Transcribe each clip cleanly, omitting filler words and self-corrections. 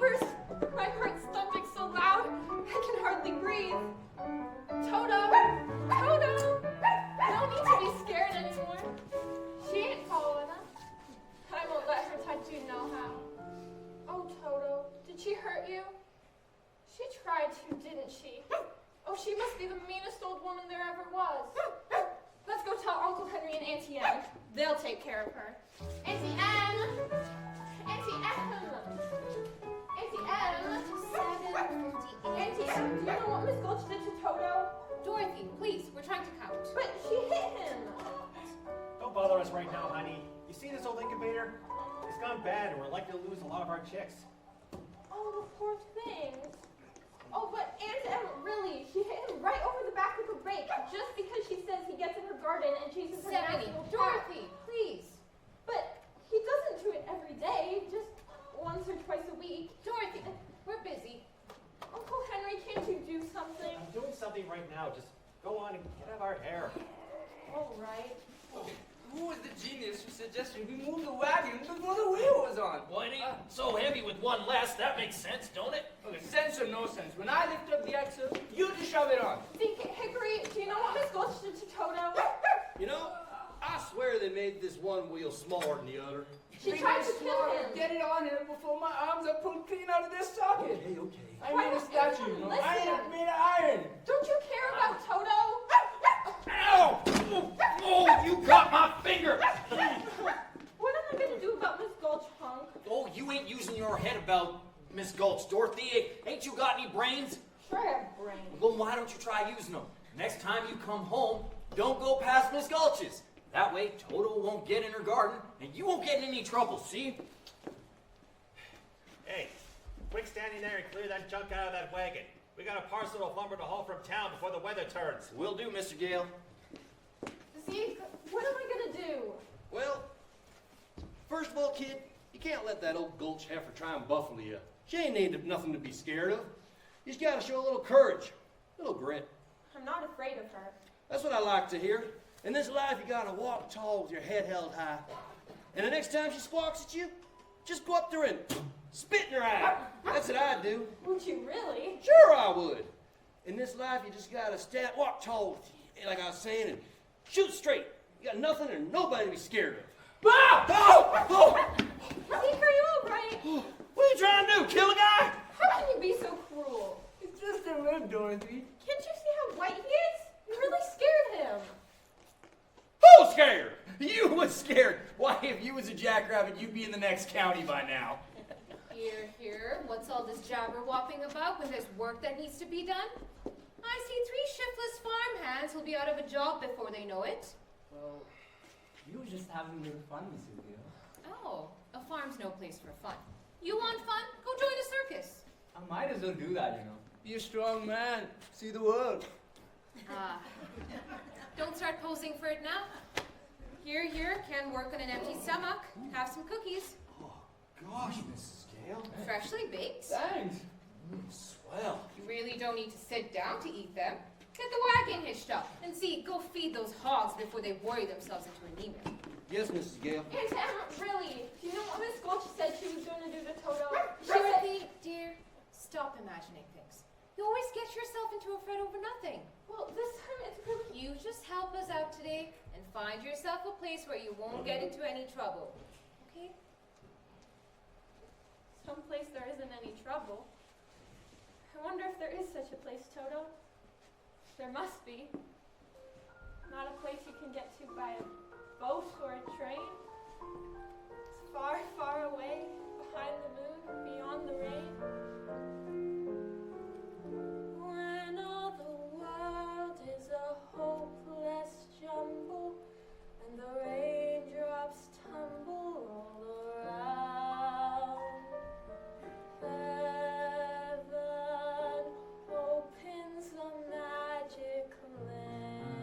jeepers! My heart's thumping so loud, I can hardly breathe. Toto! Toto! No need to be scared anymore. She ain't following us. I won't let her touch you no how. Oh, Toto, did she hurt you? She tried to, didn't she? Oh, she must be the meanest old woman there ever was. Let's go tell Uncle Henry and Auntie Em. They'll take care of her. Auntie Em! Auntie Em! Auntie Em! 7:58. Auntie Em, do you know what Miss Gulch did to Toto? Dorothy, please, we're trying to count. But she hit him. Don't bother us right now, honey. You see this old incubator? It's gone bad and we're likely to lose a lot of our chicks. Oh, the poor things. Oh, but Aunt Em, really, she hit him right over the back with a rake just because she says he gets in her garden and chases her nasty 70. little cat. Dorothy, please. But he doesn't do it every day, just once or twice a week. Dorothy, we're busy. Uncle Henry, can't you do something? I'm doing something right now. Just go on and get out of our hair. All right. Who was the genius who suggested we move the wagon before the wheel was on? Well, it ain't so heavy with one less. That makes sense, don't it? Okay, sense or no sense. When I lift up the axle, you just shove it on. Hickory, do you know what Miss Gulch did to Toto? You know, I swear they made this one wheel smaller than the other. She tried to kill him. Get it on here before my arms are pulled clean out of their socket. Okay. I made a statue, you know. I Listen. ain't made of iron. Don't you care about Toto? Ow! Oh, you got my finger! What am I going to do about Miss Gulch, Hunk? Oh, you ain't using your head about Miss Gulch, Dorothy. Ain't you got any brains? Sure I have brains. Well, why don't you try using them? Next time you come home, don't go past Miss Gulch's. That way, Toto won't get in her garden, and you won't get in any trouble, see? Hey, quick standing there and clear that junk out of that wagon. We got a parcel of lumber to haul from town before the weather turns. Will do, Mr. Gale. Zeke, what am I going to do? Well, first of all, kid, you can't let that old Gulch heifer try and buffalo you. She ain't nothing to be scared of. You just gotta show a little courage, a little grit. I'm not afraid of her. That's what I like to hear. In this life, you gotta walk tall with your head held high. And the next time she squawks at you, just go up to her and spit in her eye. That's what I'd do. Would you really? Sure I would. In this life, you just gotta walk tall with you, like I was saying, and shoot straight. You got nothing and nobody to be scared of. Ah! Oh! Oh! Zeke, are you all right? What are you trying to do, kill a guy? How can you be so cruel? It's just a rib, Dorothy. Can't you see how white he is? You really scared him. Who's scared? You was scared. Why, if you was a jackrabbit, you'd be in the next county by now. Here, here. What's all this jabber-wopping about when there's work that needs to be done? I see 3 shiftless farm hands who'll be out of a job before they know it. Well, you were just having a little fun, Miss Sylvia. Oh, a farm's no place for fun. You want fun? Go join a circus. I might as well do that, you know. Be a strong man. See the world. Ah. Don't start posing for it now. Here, can work on an empty stomach. Have some cookies. Oh, gosh, Mrs. Gale. Freshly baked. Thanks. Swell. You really don't need to sit down to eat them. Get the wagon hitched up. And see, go feed those hogs before they worry themselves into anemia. Yes, Mrs. Gale. Aunt Em, really? Do you know what Miss Gulch said she was going to do to Toto? She Dorothy, dear, stop imagining things. You always get yourself into a fret over nothing. Well, this time it's really... You just help us out today and find yourself a place where you won't get into any trouble. Okay? Someplace there isn't any trouble. I wonder if there is such a place, Toto. There must be. Not a place you can get to by a boat or a train. It's far, far away, behind the moon, beyond the rain. When all the world is a hopeless jumble, and the raindrops tumble all around, heaven opens a magic lane.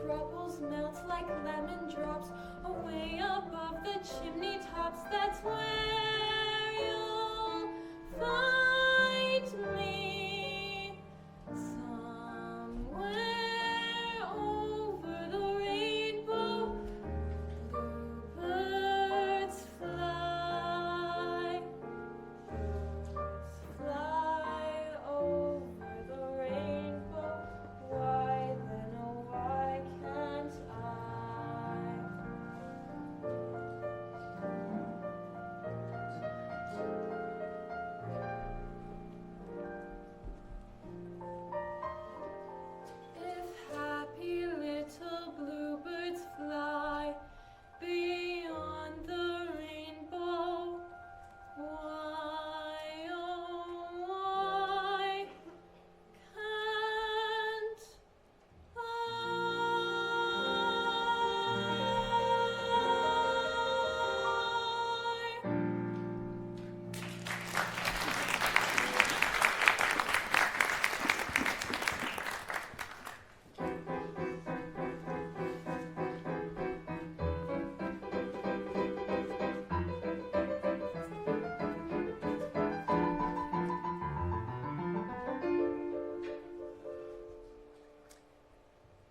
troubles melt like lemon drops away above the chimney tops. That's where you'll find me, somewhere over the rainbow. Bluebirds fly, fly over the rainbow. Why then, oh why can't I? If happy little bluebirds fly beyond the rainbow, why, oh why can't I?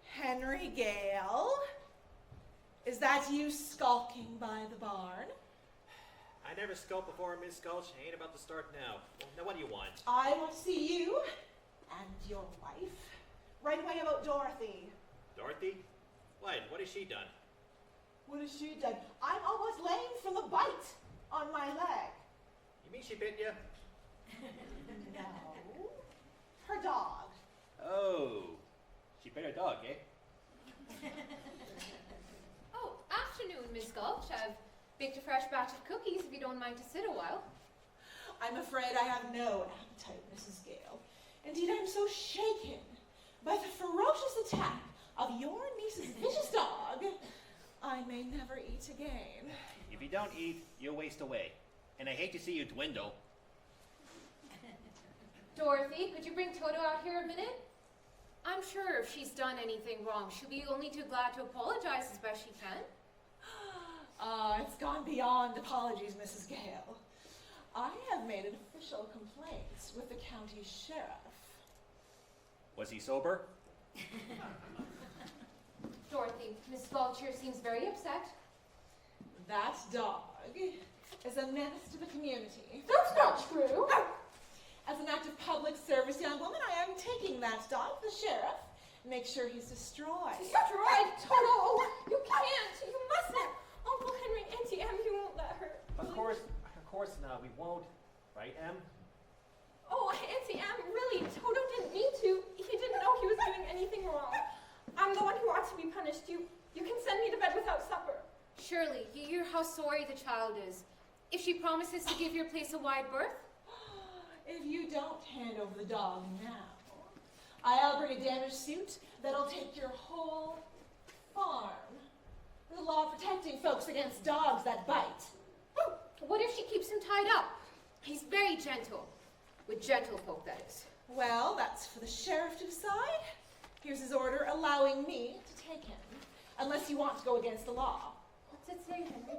Henry Gale? Is that you skulking by the barn? I never skulked before, Miss Gulch. I ain't about to start now. Well, now what do you want? I want to see you and your wife right away about Dorothy. Dorothy? What? What has she done? What has she done? I'm almost lame from a bite on my leg. You mean she bit you? No. Her dog. Oh. She bit her dog, eh? Oh, afternoon, Miss Gulch. I've baked a fresh batch of cookies if you don't mind to sit a while. I'm afraid I have no appetite, Mrs. Gale. Indeed, I'm so shaken by the ferocious attack of your niece's vicious dog, I may never eat again. If you don't eat, you'll waste away. And I hate to see you dwindle. Dorothy, could you bring Toto out here a minute? I'm sure if she's done anything wrong, she'll be only too glad to apologize as best she can. It's gone beyond apologies, Mrs. Gale. I have made an official complaint with the county sheriff. Was he sober? Dorothy, Miss Gulch here seems very upset. That dog is a menace to the community. That's not true. As an act of public service, young woman, I am taking that dog to the sheriff. Make sure he's destroyed. Destroyed, Toto. You can't. You mustn't. Uncle Henry, Auntie Em, you won't let her. Of course not. We won't. Right, Em? Oh, Auntie Em, really, Toto didn't mean to. He didn't know he was doing anything wrong. I'm the one who ought to be punished. You can send me to bed without supper. Surely, you hear how sorry the child is. If she promises to give your place a wide berth? If you don't hand over the dog now, I'll bring a damaged suit that'll take your whole farm. The law protecting folks against dogs that bite. What if she keeps him tied up? He's very gentle. With gentle folk, that is. Well, that's for the sheriff to decide. Here's his order allowing me to take him, unless you want to go against the law. What's it say, Henry?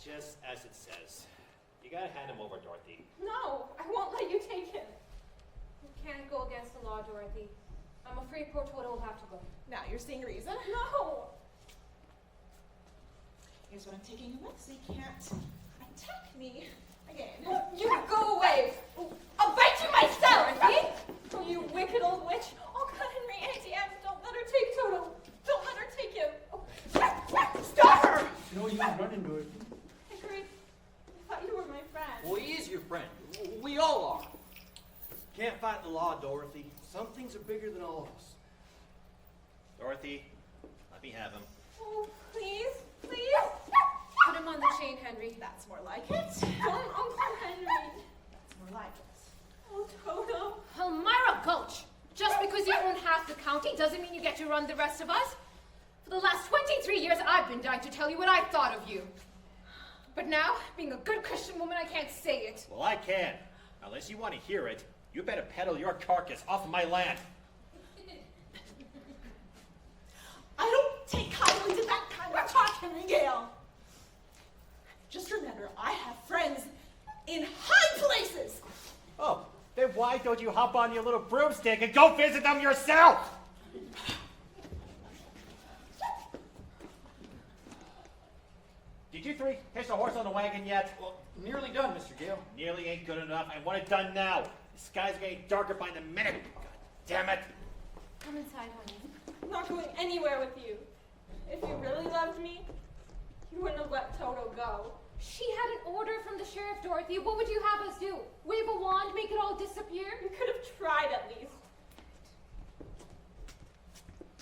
Just as it says. You gotta hand him over, Dorothy. No, I won't let you take him. You can't go against the law, Dorothy. I'm afraid poor Toto will have to go. Now you're seeing reason. No. Here's what I'm taking him with so he can't attack me again. You go away. I'll bite you myself, Dorothy. Oh, you wicked old witch. Uncle Henry, Auntie Em, don't let her take Toto. Don't let her take him. Oh. Stop her! No use running, Dorothy. Henry, I thought you were my friend. Well, he is your friend. We all are. Can't fight the law, Dorothy. Some things are bigger than all of us. Dorothy, let me have him. Oh, please, please. Put him on the chain, Henry. That's more like it. Don't, Uncle Henry. That's more like it. Oh, Toto. Elmira Gulch! Just because you own half the county doesn't mean you get to run the rest of us. For the last 23 years, I've been dying to tell you what I thought of you. But now, being a good Christian woman, I can't say it. Well, I can. Unless you want to hear it, You better peddle your carcass off of my land. I don't take kindly to that kind of talk, Henry Gale. Just remember, I have friends in high places. Oh, then why don't you hop on your little broomstick and go visit them yourself? Did you three hitch the horse on the wagon yet? Well, nearly done, Mr. Gale. Nearly ain't good enough. I want it done now. The sky's getting darker by the minute. God damn it. Come inside, honey. I'm not going anywhere with you. If you really loved me, you wouldn't have let Toto go. She had an order from the sheriff, Dorothy. What would you have us do? Wave a wand, make it all disappear? You could have tried at least.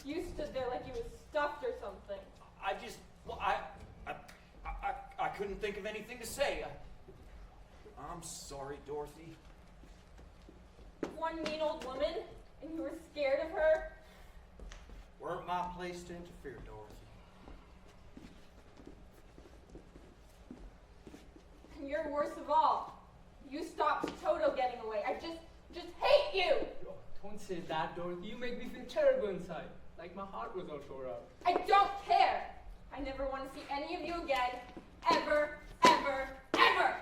You stood there like you was stuffed or something. I couldn't think of anything to say. I'm sorry, Dorothy. One mean old woman, and you were scared of her. Weren't my place to interfere, Dorothy. And you're worst of all. You stopped Toto getting away. I just hate you. Oh, don't say that, Dorothy. You make me feel terrible inside. Like my heart was all tore out. I don't care. I never want to see any of you again. Ever, ever, ever.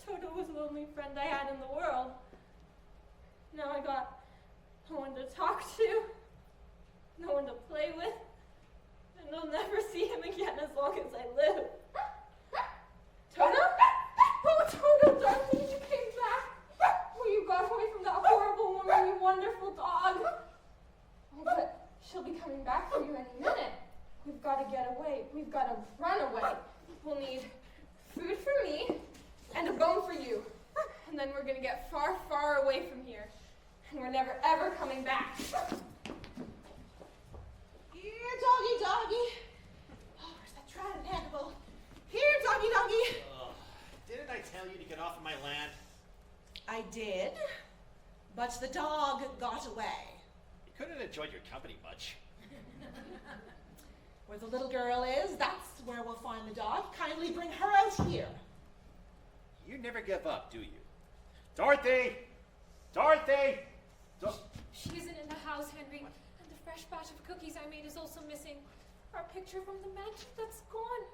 Toto was the only friend I had in the world. Now I got no one to talk to, no one to play with, and I'll never see him again as long as I live. Toto? Oh, Toto, darling, you came back. Oh, you got away from that horrible woman, you wonderful dog. Oh, but she'll be coming back for you any minute. We've got to get away. We've got to run away. We'll need food for me and a bone for you. And then we're going to get far, far away from here. And we're never, ever coming back. Here, doggy, doggy. Oh, where's that trident, Hannibal? Here, doggy, doggy. Didn't I tell you to get off of my land? I did, but the dog got away. You couldn't have enjoyed your company much. Where the little girl is, that's where we'll find the dog. Kindly bring her out here. You never give up, do you? Dorothy! Dorothy! She isn't in the house, Henry. And the fresh batch of cookies I made is also missing. Our picture from the mansion, that's gone.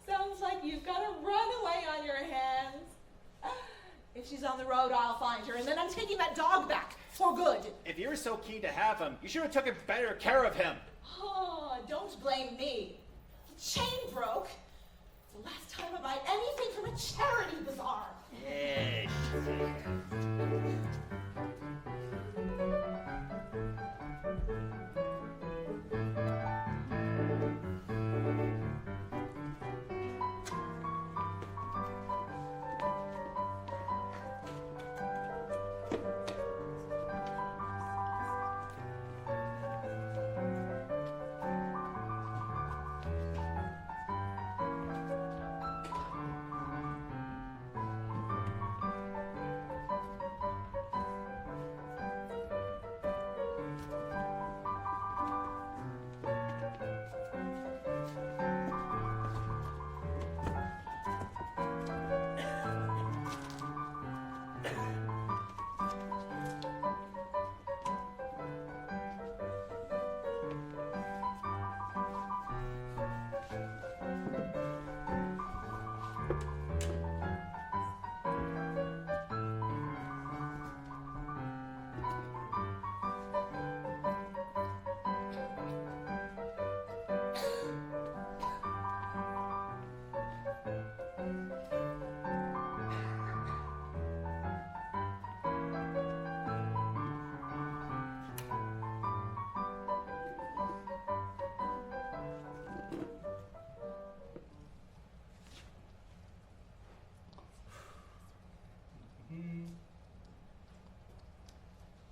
Sounds like you've got a runaway on your hands. If she's on the road, I'll find her, and then I'm taking that dog back for good. If you were so keen to have him, you should have taken better care of him. Oh, don't blame me. The chain broke. It's the last time I buy anything from a charity bazaar. Yeah.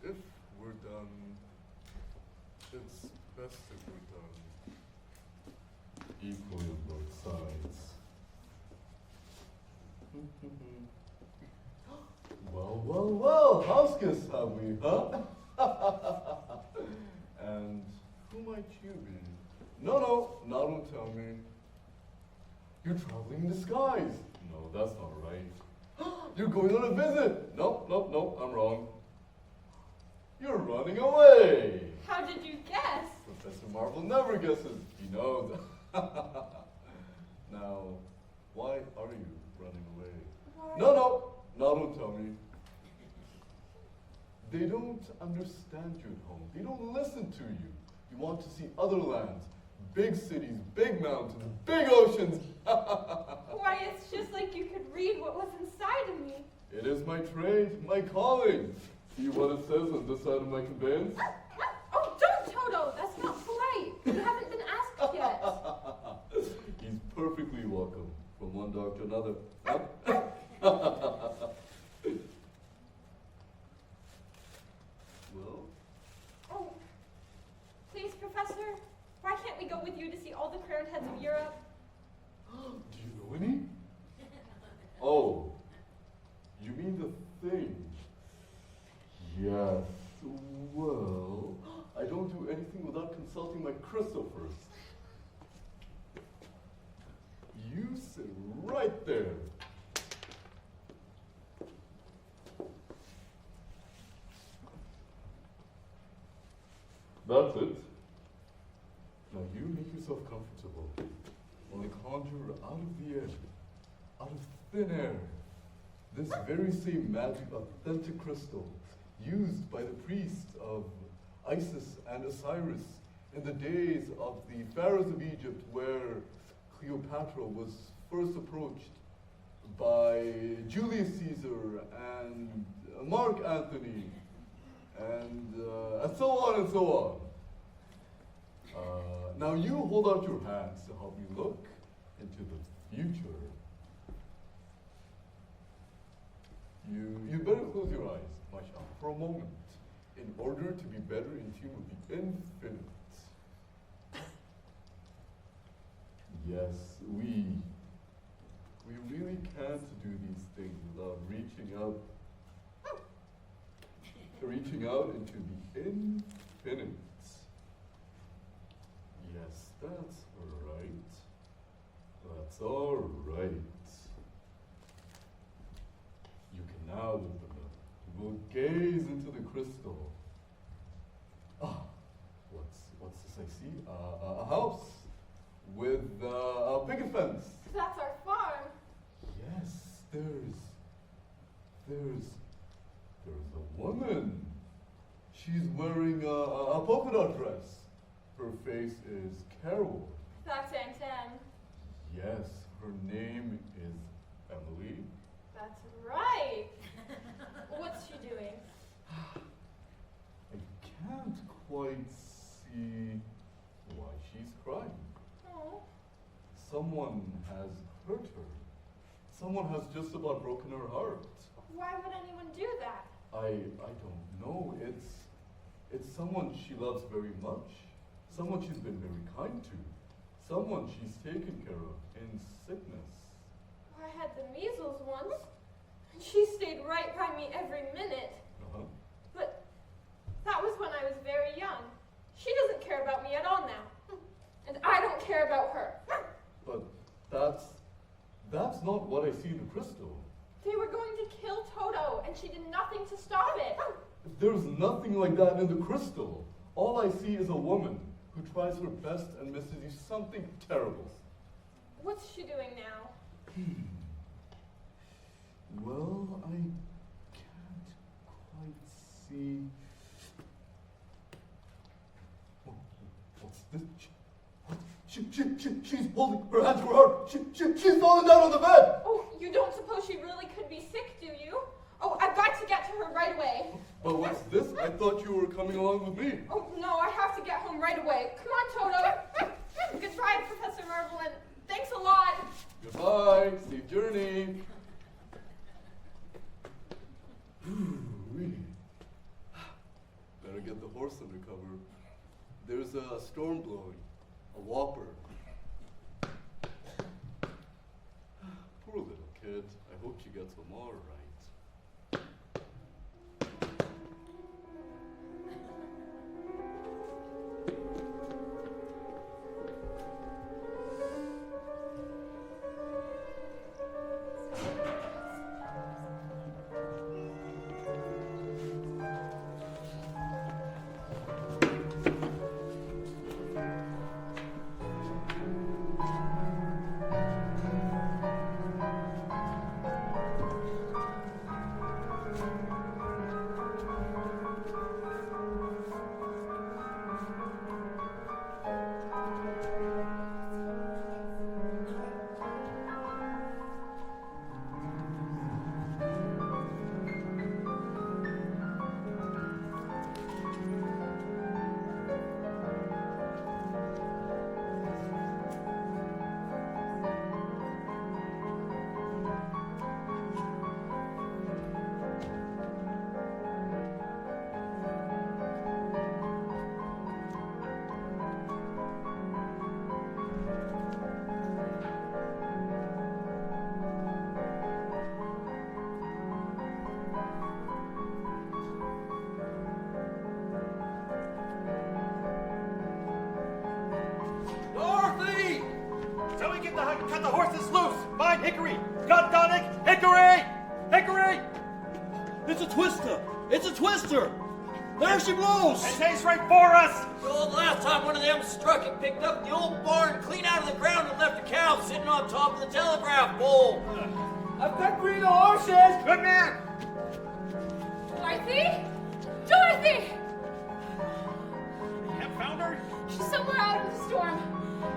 If we're done, it's best if we're done equally on both sides. Well, house guests have we, huh? And who might you be? No, now don't tell me. You're traveling in disguise. No, that's not right. You're going on a visit. No, I'm wrong. You're running away. How did you guess? Professor Marvel never guesses. He knows. Now, why are you running away? Why? No, don't tell me. They don't understand you at home. They don't listen to you. You want to see other lands, big cities, big mountains, big oceans. Why, it's just like you could read what was inside of me. It is my trade, my calling. See what it says on this side of my conveyance? Oh, don't, Toto! That's not polite. You haven't been asked yet. He's perfectly welcome from one dog to another. Well, Oh, please, Professor. Why can't we go with you to see all the crowned heads of Europe? do you know any? Oh, you mean the thing? Yes. Well, I don't do anything without consulting my crystal first. You sit right there. That's it. Now you make yourself comfortable while I conjure out of the air, out of thin air, this very same magic authentic crystal used by the priests of Isis and Osiris in the days of the pharaohs of Egypt, where Cleopatra was first approached by Julius Caesar and Mark Antony and so on and so on. Now you hold out your hands to help me look into the future. You better close your eyes, Masha, for a moment, in order to be better in tune with the infinite. Yes, we really can't do these things without reaching out into the infinite. Yes, that's right. That's all right. You can now open them. We'll gaze into the crystal. Ah, what's this I see? A house with a picket fence. That's our farm. Yes, there's a woman. She's wearing a polka dot dress. Her face is Carol. That's Aunt Em. Yes, her name is Emily. That's right. What's she doing? I can't quite see why she's crying. Oh. Someone has hurt her. Someone has just about broken her heart. Why would anyone do that? I don't know. It's someone she loves very much. Someone she's been very kind to. Someone she's taken care of in sickness. I had the measles once, and she stayed right by me every minute. Uh-huh. But that was when I was very young. She doesn't care about me at all now. And I don't care about her. But that's not what I see in the crystal. They were going to kill Toto, and she did nothing to stop it. There's nothing like that in the crystal. All I see is a woman who tries her best and misses you something terrible. What's she doing now? Well, I can't quite see. What's this? She's holding her hands to her heart. She's fallen down on the bed. Oh, you don't suppose she really could be sick, do you? Oh, I've got to get to her right away. But what's this? I thought you were coming along with me. Oh, no, I have to get home right away. Come on, Toto. Good ride, Professor Marvel, and thanks a lot. Goodbye. Safe journey. Better get the horse under cover. There's a storm blowing. A whopper. Poor little kid. I hope she gets home all right. cut the horses loose! Find Hickory! God done it! Hickory! Hickory! It's a twister! It's a twister! There she blows! It takes right for us! Well, the last time one of them struck, it picked up the old barn clean out of the ground and left a cow sitting on top of the telegraph pole. I've got 3 horses. Good man! Dorothy? Dorothy! You have found her? She's somewhere out of the storm.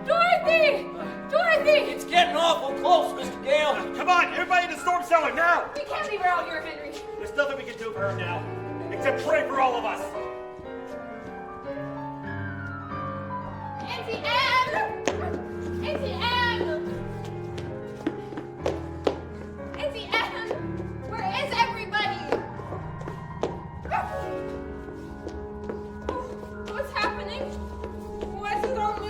Dorothy! Dorothy! It's getting awful close, Mr. Gale. Come on, everybody in the storm cellar now! We can't leave her out here, Henry. There's nothing we can do for her now, except pray for all of us. Auntie Anne! Auntie Anne! Auntie Anne! Where is everybody? What's happening? Why is it all moving?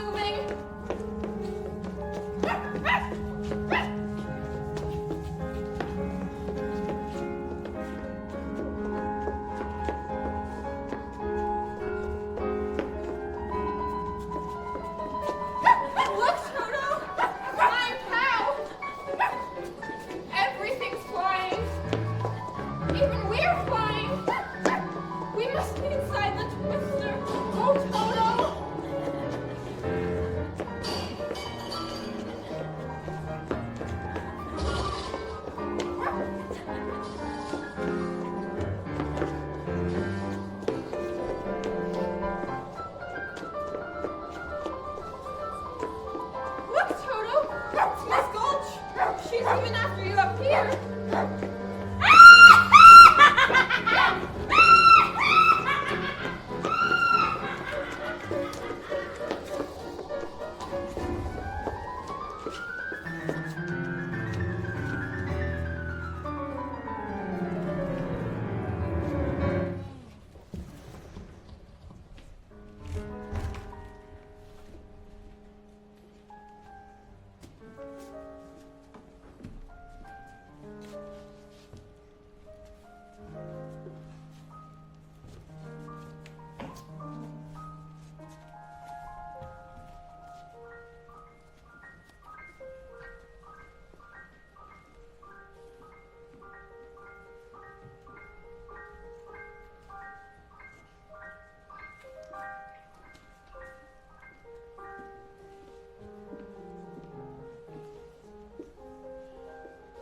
Look, Toto! A flying cow! Everything's flying. Even we're flying. We must be inside the twister. Oh, Toto! Look, Toto! It's Miss Gulch! She's even after you up here!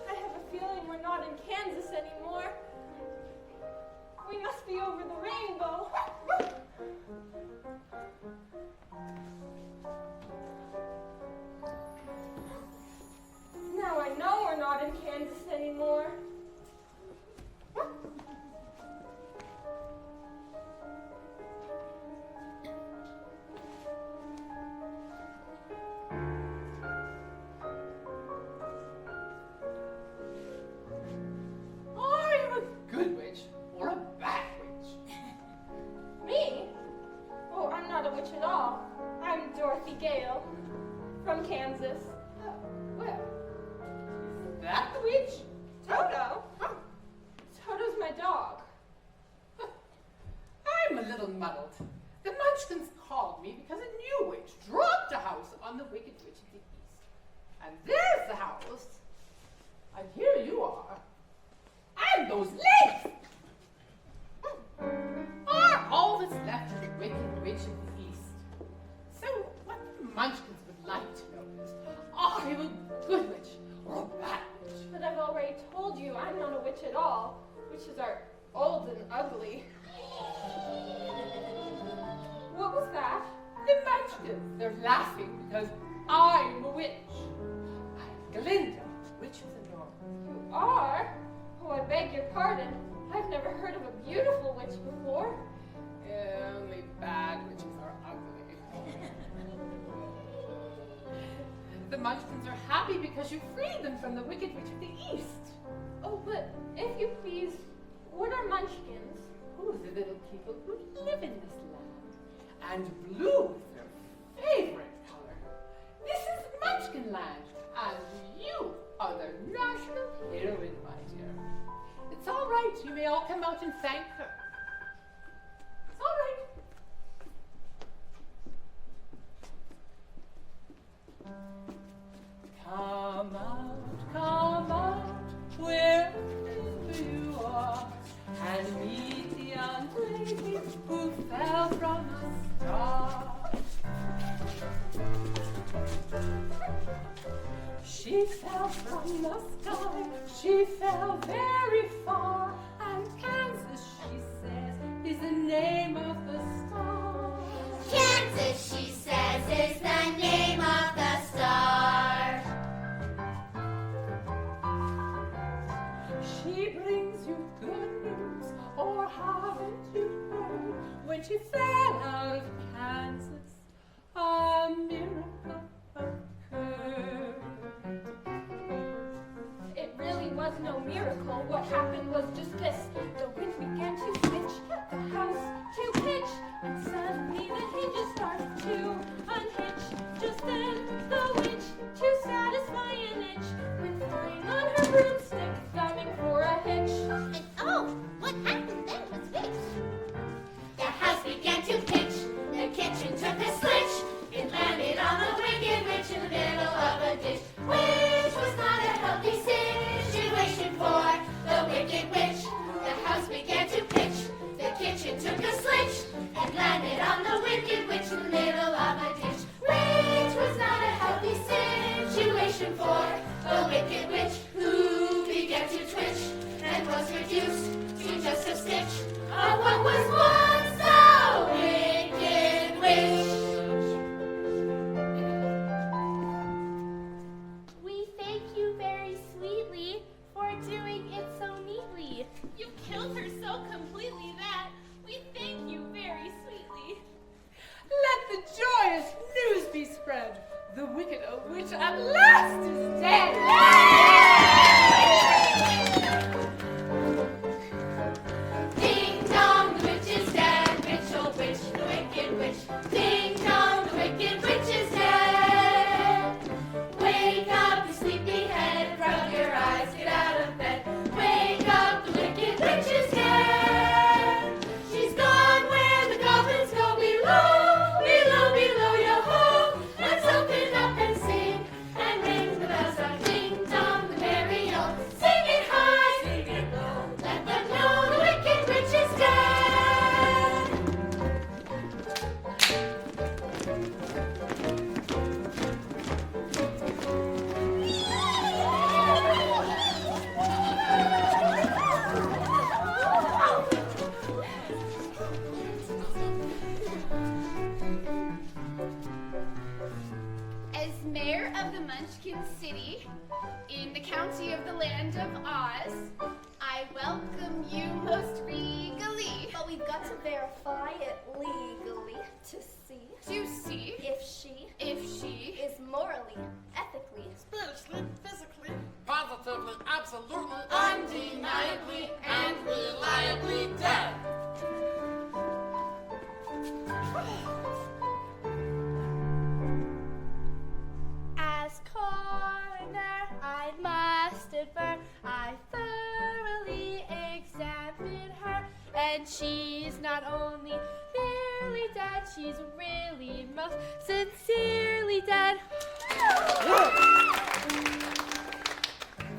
I have a feeling we're not in Kansas anymore. We must be over the rainbow. Now I know we're not in Kansas anymore. Are you a good witch or a bad witch? Me? Oh, I'm not a witch at all. I'm Dorothy Gale from Kansas. Oh, well, is that the witch? Toto? Toto's my dog. I'm a little muddled. The Munchkins called me because a new witch dropped a house on the Wicked Witch of the East. And there's the house. And here you are. And those legs are all that's left of the Wicked Witch of the East. So what the Munchkins would like to know is, are you a good witch or a bad witch? But I've already told you I'm not a witch at all. Witches are old and ugly. What was that? The Munchkins, they're laughing because I'm a witch. I'm Glinda, witch of the North. You are? Oh, I beg your pardon. I've never heard of a beautiful witch before. Only bad witches are ugly. The Munchkins are happy because you freed them from the Wicked Witch of the East. Oh, but if you please, what are munchkins? Oh, the little people who live in this land. And blue is their favorite color. This is Munchkin land, and you are the national heroine, my dear. It's all right. You may all come out and thank her. It's all right. She fell from the sky, she fell very far, and Kansas, she says, is the name of the star. Kansas, she says, is the name of the star. She brings you good news, or haven't you heard? When she fell out of Kansas, a miracle occurred. It really was no miracle. What happened was just this. The wind began to switch, the house to pitch, and suddenly the hinges started to unhitch. Just then the witch, to satisfy an itch, went flying on her broomstick, thumbing for a hitch. And oh, what happened then was this. The house began to pitch, the kitchen took a switch. It landed on the wicked witch in the middle of a ditch, which was not a healthy situation for the wicked witch. The house began to pitch, the kitchen took a switch, and landed on the wicked witch in the middle of a ditch, which was not a healthy situation for the wicked witch, who began to twitch and was reduced to just a stitch of what was once a wicked witch. We thank you very sweetly for doing it so neatly. You killed her so completely that we thank you very sweetly. Let the joyous news be spread. The wicked old witch at last is dead. Ding dong, the witch is dead. Witch, old witch, the wicked witch. Ding dong, the wicked witch is dead. Wake up, you sleepy head. Rub your eyes, get out of bed. Wake up, the wicked witch is dead. She's gone where the goblins go below, below, below your home. Let's open up and sing and ring the bells out. Ding dong, the merry old. Sing it high, sing it low. Let them know the wicked witch is dead. As mayor of the Munchkin City, in the county of the land of Oz, I welcome you most regally. But we've got to verify it legally to see if she is morally, ethically, Spiritually, physically, positively, absolutely, Undeniably and reliably dead. as coroner, I must infer I thoroughly examined her, and she's not only merely dead, she's really most sincerely dead.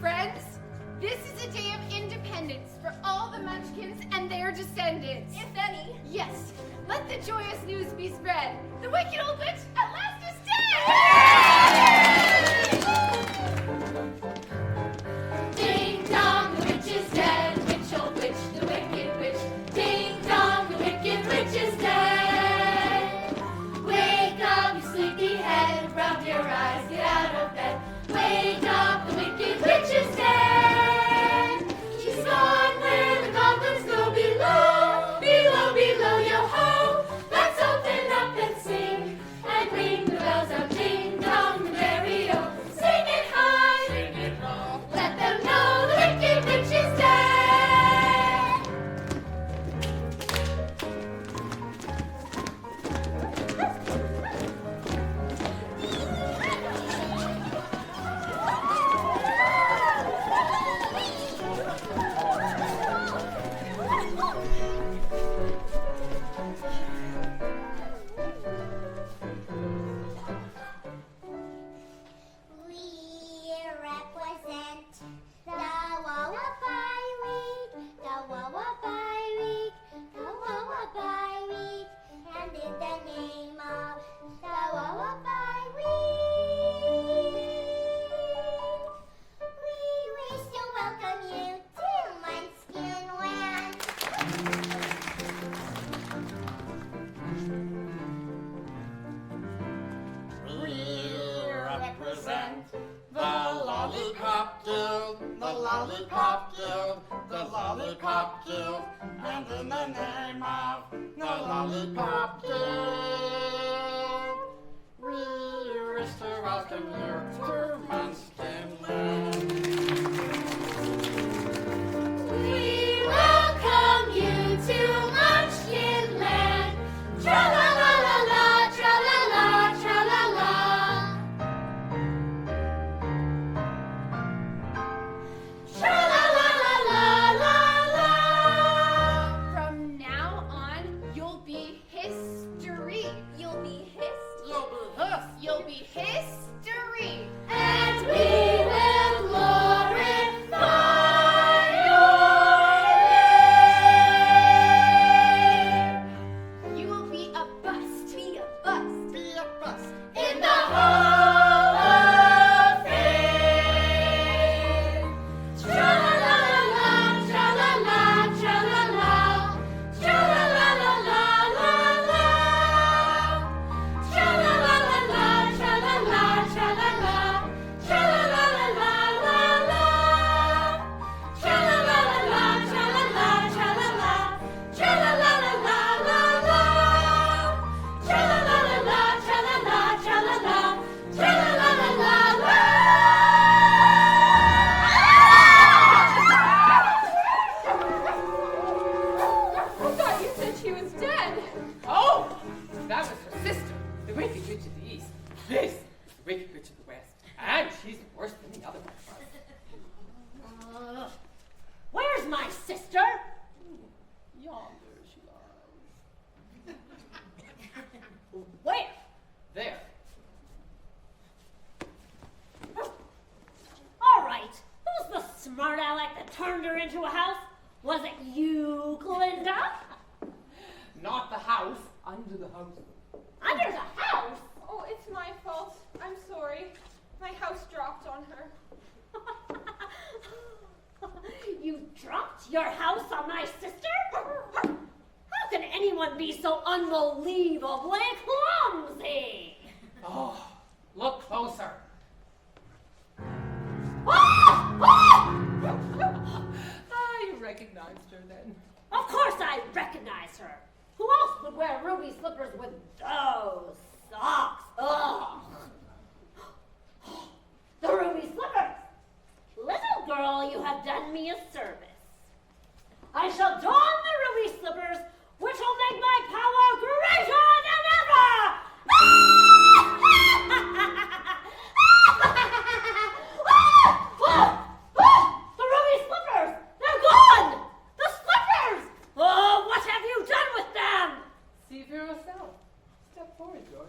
Friends, this is a day of independence for all the Munchkins and their descendants. If any. Yes, let the joyous news be spread. The wicked old witch at last is dead! Ding dong, the witch is dead. Witch, old witch, the wicked witch. Ding dong, the wicked witch is dead. Wake up, you sleepy head. Rub your eyes, get out of bed. Wake up, the wicked witch is dead. She's gone where the goblins go below, below, below your home. Let's open up and sing The lollipop guild, the lollipop guild, the lollipop guild, and in the name of the lollipop guild, we wish to welcome you to Munchkinland. We welcome you to Munchkinland. Tra-la-la-la-la, tra-la-la, tra-la-la. Tra-la-la-la-la-la-la. From now on, you'll be history. You'll be hissed. You'll be history. And we will glorify your name. You will be a bust. Be a bust. Be a bust. In the Hall of Fame. Tra-la-la-la, tra-la-la, tra-la-la. Tra-la-la-la-la-la-la. Tra-la-la-la-la, tra-la-la, tra-la-la. Tra-la-la-la-la-la-la. Tra-la-la-la-la, tra-la-la, tra-la-la. Tra-la-la-la-la-la-la. Tra-la-la-la-la, tra-la-la, tra-la-la. Tra-la-la-la-la-la. I thought you said she was dead. Oh, that was her sister, the Wicked Witch of the East. This is the Wicked Witch of the West, and she's worse than the other one. Where's my sister? Yonder she lies. Where? There. All right. Who's the smart aleck that turned her into a house? Was it you, Glinda? Not the house, under the house. Under the house? Oh, it's my fault. I'm sorry. My house dropped on her. You dropped your house on my sister? How can anyone be so unbelievably clumsy? Oh, look closer. I recognized her then. Of course I recognize her. Who else would wear ruby slippers with those socks? Ugh. The ruby slippers. Little girl, you have done me a service. I shall don the ruby slippers, which will make my power greater than ever. The ruby slippers! They're gone! The slippers! Oh, what have you done with them? See for yourself. Step forward, George.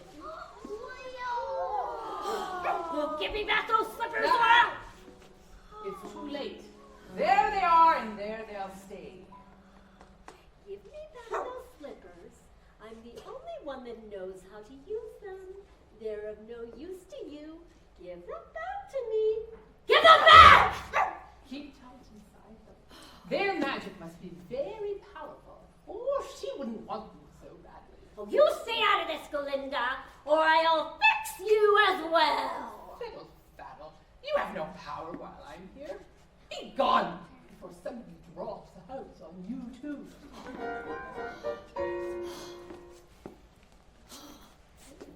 Well, give me back those slippers, No. or It's too late. There they are, and there they'll stay. give me back those slippers. I'm the only one that knows how to use them. They're of no use to you. Give them back to me. Give them back! Keep tight inside them. Their magic must be very powerful, or she wouldn't want them so badly. Oh, you stay out of this, Glinda, or I'll fix you as well. Fiddle faddle. You have no power while I'm here. Be gone before somebody drops a house on you too.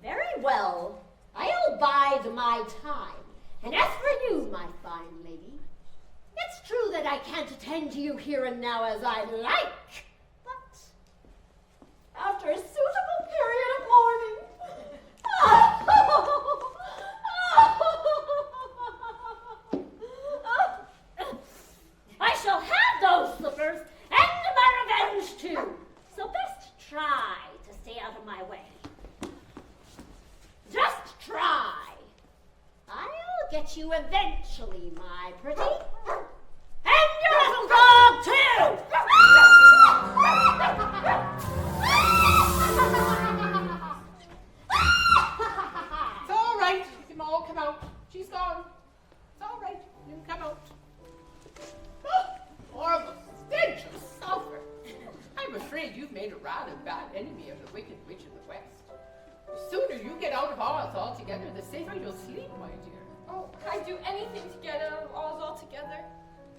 Very well. I'll bide my time. And as for you, my fine lady, it's true that I can't attend to you here and now as I like, but after a suitable period of mourning, I shall have those slippers and my revenge too. So best try to stay out of my way. Just try. I'll get you eventually, my pretty. And your little dog, too! It's all right. You can all come out. She's gone. It's all right. You can come out. Or the stench of sulfur. I'm afraid you've made a rather bad enemy of the Wicked Witch of the West. The sooner you get out of ours altogether, the safer you'll sleep, my dear. Oh, I'd do anything to get out of Oz altogether.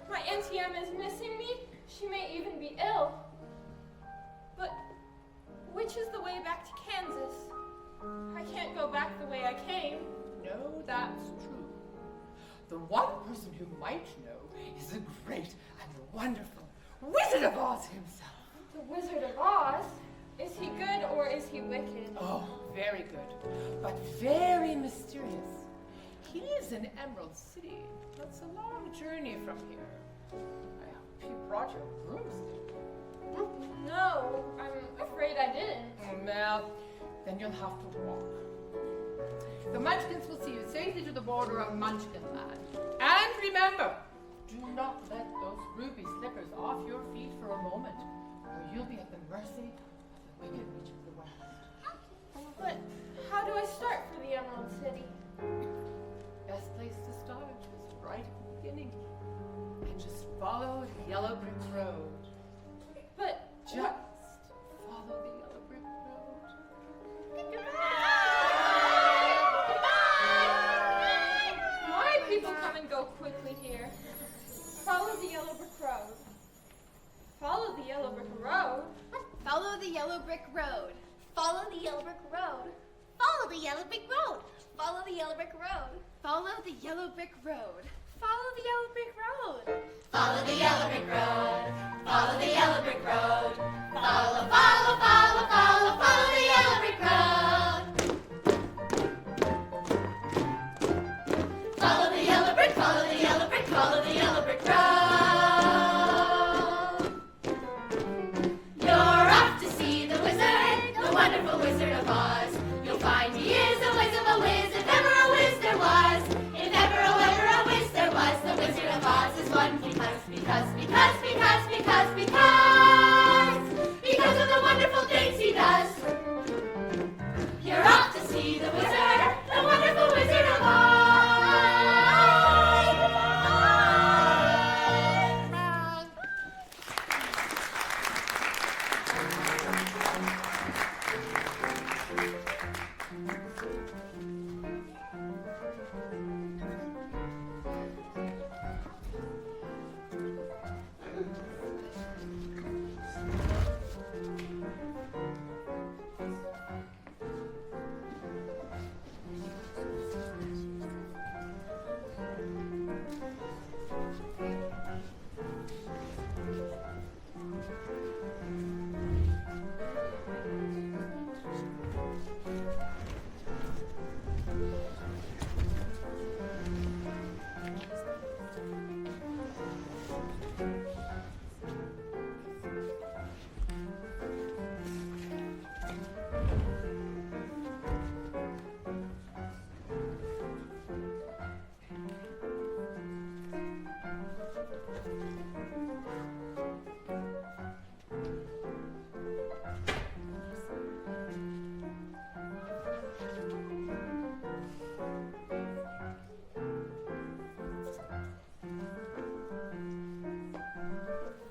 My Auntie Em is missing me. She may even be ill. But which is the way back to Kansas? I can't go back the way I came. No, that's true. The one person who might know is the great and wonderful Wizard of Oz himself. The Wizard of Oz? Is he good or is he wicked? Oh, very good, but very mysterious. He lives in Emerald City. That's a long journey from here. I hope you brought your broomstick. No, I'm afraid I didn't. Well, then you'll have to walk. The Munchkins will see you safely to the border of Munchkinland. And remember, do not let those ruby slippers off your feet for a moment, or you'll be at the mercy of the Wicked Witch of the West. But how do I start for the Emerald City? Best place to start is right at the beginning. And just follow the yellow brick road. But Just follow the yellow brick road. why people come and go quickly here? Follow the yellow brick road. Follow the yellow brick road. Follow the yellow brick road. Follow the yellow brick road. Follow the yellow brick road. Follow the yellow brick road. Follow the yellow brick road. Follow the yellow brick road. Follow the yellow brick road. Follow the yellow brick road. Follow, follow, follow, follow, follow the yellow brick road. Follow the yellow brick, follow the yellow brick, follow the yellow brick road. You're off to see the wizard, the wonderful Wizard of Oz. You'll find he is a whiz of a whiz, if ever a whiz there was. If ever a whiz there was, the Wizard of Oz is one because of the wonderful things he does. You're off to see the wizard, the wonderful Wizard of Oz.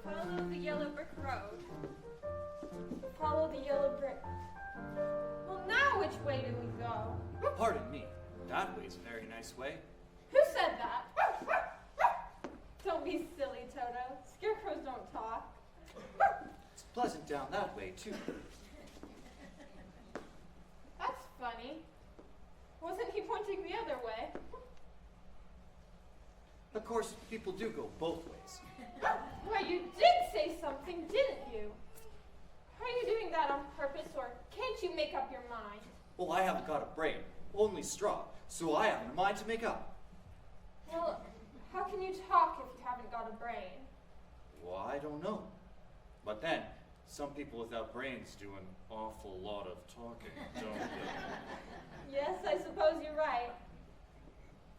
Follow the yellow brick road. Follow the yellow brick. Well, now which way do we go? Pardon me, that way's a very nice way. Who said that? Don't be silly, Toto. Scarecrows don't talk. It's pleasant down that way, too. That's funny. Wasn't he pointing the other way? Of course, people do go both ways. Why, you did say something, didn't you? Are you doing that on purpose, or can't you make up your mind? Well, I haven't got a brain, only straw, so I haven't a mind to make up. Well, how can you talk if you haven't got a brain? Well, I don't know. But then, some people without brains do an awful lot of talking, don't they? Yes, I suppose you're right.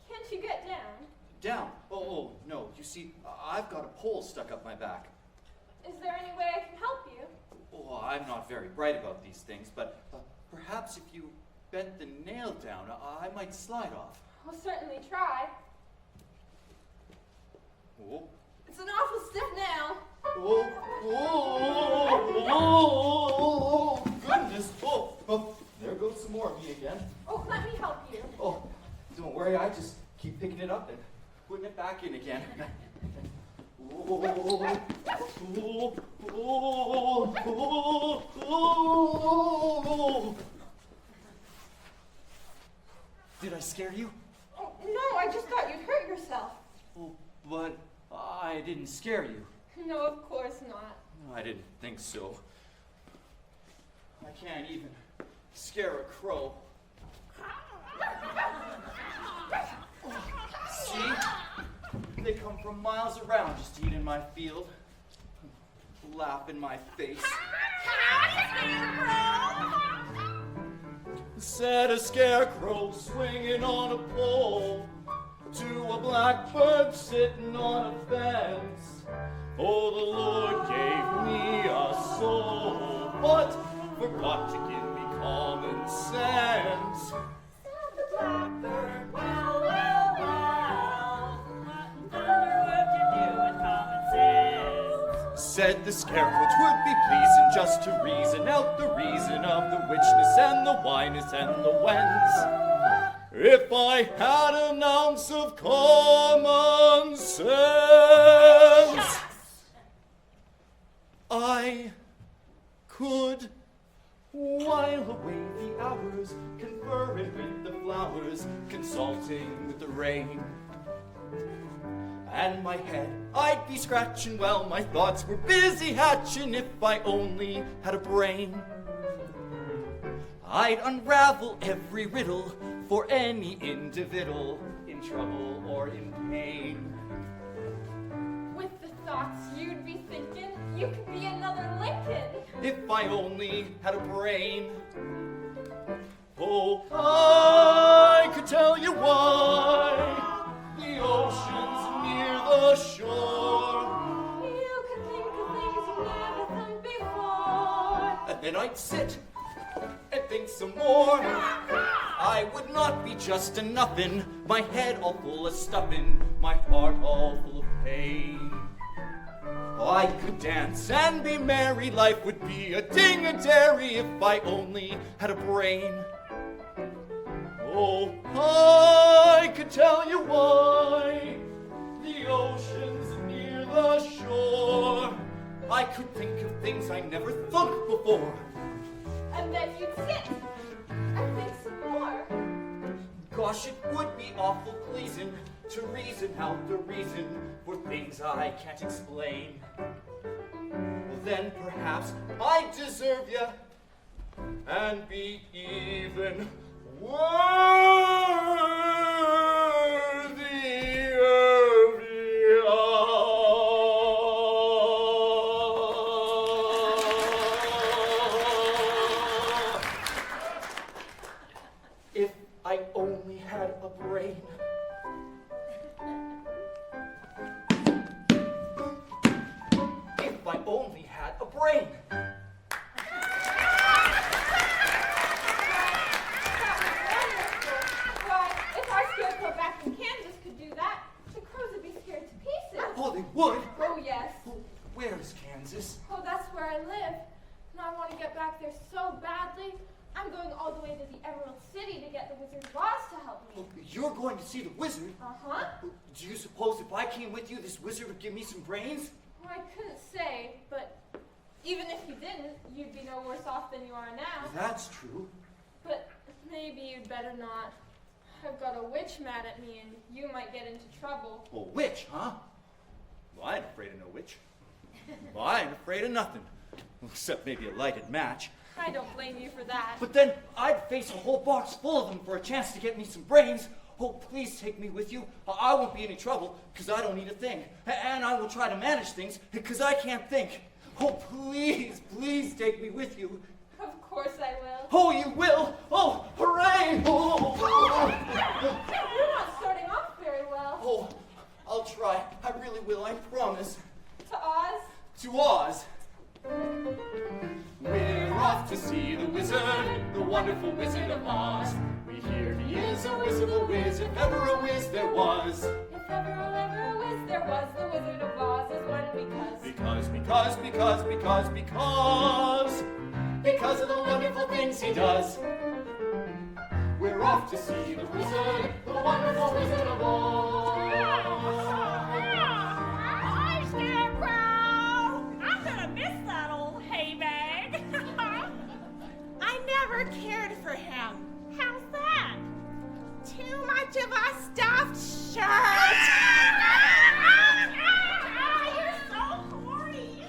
Can't you get down? Down? Oh, no. You see, I've got a pole stuck up my back. Is there any way I can help you? Oh, I'm not very bright about these things, but perhaps if you bent the nail down, I might slide off. I'll certainly try. Oh. It's an awful stiff nail. Oh, goodness. Oh, there goes some more of me again. Oh, let me help you. Oh, don't worry, I just keep picking it up and putting it back in again. Did I scare you? Oh, no, I just thought you'd hurt yourself. Oh, but I didn't scare you. No, of course not. I didn't think so. I can't even scare a crow. See? They come from miles around just to eat in my field, laugh in my face. Said a scarecrow swinging on a pole to a blackbird sitting on a fence. Oh, the Lord gave me a soul, but forgot to give me common sense. Said the blackbird, well, well, well, what under would you do with common sense? Said the scarecrow 'twould be pleasing just to reason out the reason of the whichness and the whyness and the whence. If I had an ounce of common sense, I could while away the hours, conferring with the flowers, consulting with the rain. And my head I'd be scratching while my thoughts were busy hatching. If I only had a brain, I'd unravel every riddle for any individual in trouble or in pain. With the thoughts you'd be thinking, you could be another Lincoln. If I only had a brain. Oh, I could tell you why the ocean's near the shore. You could think of things you never thought before. And then I'd sit and think some more. I would not be just a nothing, my head all full of stuffing, my heart all full of pain. I could dance and be merry, life would be a ding-a-dairy if I only had a brain. Oh, I could tell you why the ocean's near the shore. I could think of things I never thought before. And then you'd sit and think some more. Gosh, it would be awful pleasing to reason out the reason for things I can't explain. Well, then perhaps I deserve you and be even worthy of you. If I only had a brain. If I only had a brain. Why, if our scarecrow back in Kansas could do that, the crows would be scared to pieces. Oh, they would? Oh, yes. Where's Kansas? Oh, that's where I live. And I want to get back there so badly. I'm going all the way to the Emerald City to get the Wizard of Oz to help me. You're going to see the wizard? Uh-huh. Do you suppose if I came with you, this wizard would give me some brains? Well, I couldn't say, but even if you didn't, you'd be no worse off than you are now. That's true. But maybe you'd better not. I've got a witch mad at me and you might get into trouble. A witch, huh? Well, I ain't afraid of no witch. Well, I ain't afraid of nothing. Except maybe a lighted match. I don't blame you for that. But then I'd face a whole box full of them for a chance to get me some brains. Oh, please take me with you. I won't be any trouble, because I don't need a thing. And I will try to manage things, because I can't think. Oh, please, please take me with you. Of course I will. Oh, you will? Oh, hooray! Oh. You're not starting off very well. Oh, I'll try. I really will, I promise. To Oz? To Oz. We're off to see the wizard, the wonderful Wizard of Oz. We hear he is a whiz of a whiz, if ever a whiz there was. If ever a whiz there was, the Wizard of Oz is one because Because of the wonderful things he does. We're off to see the wizard, the wonderful Wizard of Oz. Hi, Scarecrow! I'm gonna miss that old hay bag. I never cared for him. How's that? Too much of a stuffed shirt. You're so corny.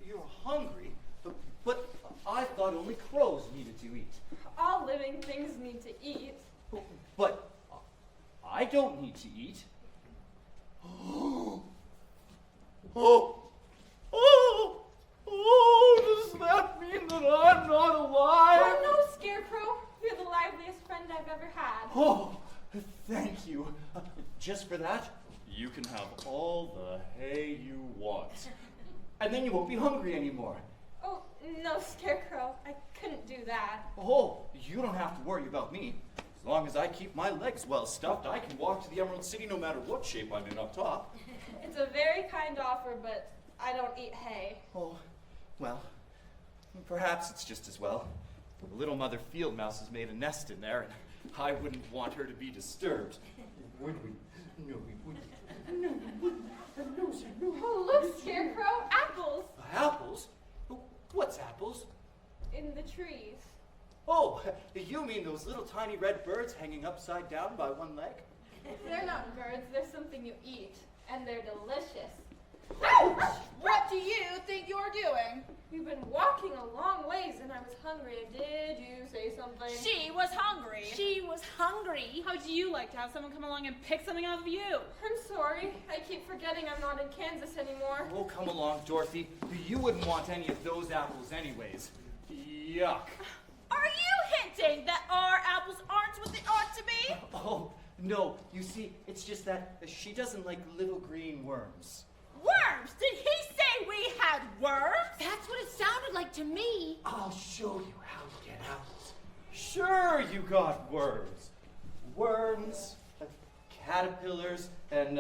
You're hungry? But I thought only crows needed to eat. All living things need to eat. But I don't need to eat. Oh, does that mean that I'm not alive? Oh no, Scarecrow! You're the liveliest friend I've ever had. Oh, thank you. Just for that, you can have all the hay you want. And then you won't be hungry anymore. Oh, no, Scarecrow. I couldn't do that. Oh, you don't have to worry about me. As long as I keep my legs well stuffed, I can walk to the Emerald City no matter what shape I'm in up top. It's a very kind offer, but I don't eat hay. Oh, well, perhaps it's just as well. The little mother field mouse has made a nest in there, and I wouldn't want her to be disturbed. Would we? No, we wouldn't. No, we wouldn't. No, sir, no. Oh, look, Scarecrow! Apples! Apples? What's apples? In the trees. Oh, you mean those little tiny red birds hanging upside down by one leg? They're not birds, they're something you eat. And they're delicious. Ouch! What do you think you're doing? We've been walking a long ways and I was hungry. Did you say something? She was hungry. She was hungry. How would you like to have someone come along and pick something out of you? I'm sorry. I keep forgetting I'm not in Kansas anymore. Oh, come along, Dorothy. You wouldn't want any of those apples anyways. Yuck. Are you hinting that our apples aren't what they ought to be? Oh, no. You see, it's just that she doesn't like little green worms. Worms? Did he say we had worms? That's what it sounded like to me. I'll show you how to get apples. Sure, you got worms. Worms, caterpillars, and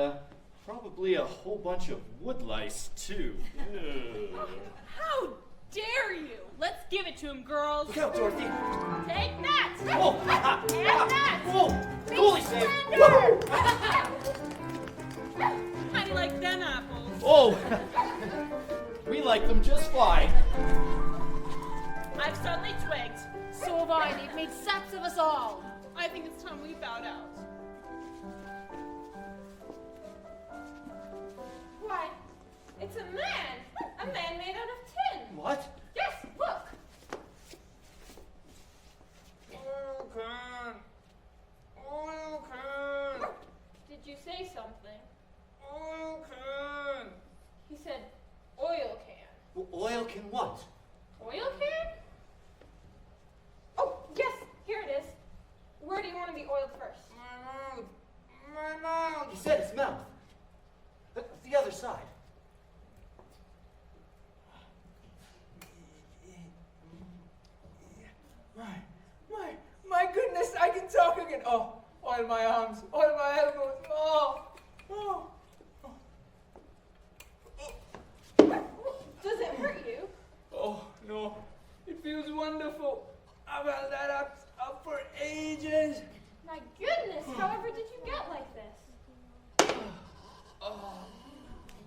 probably a whole bunch of woodlice, too. How dare you? Let's give it to him, girls. Look out, Dorothy. Take that. Oh, And that. whoa, goalie save. How do you like them apples? Oh, we like them just fine. I've suddenly twigged. So have I. They've made saps of us all. I think it's time we bowed out. Why, it's a man. A man made out of tin. What? Yes, look. Oil can. Oil can. Did you say something? Oil can. He said oil can. Oil can what? Oil can? Oh, yes, here it is. Where do you want to be oiled first? My mouth. My mouth. He said his mouth. The other side. My goodness, I can talk again. Oh, oil my arms, oil my elbows. Oh. Does it hurt you? Oh, no. It feels wonderful. I've held that up for ages. My goodness, however did you get like this?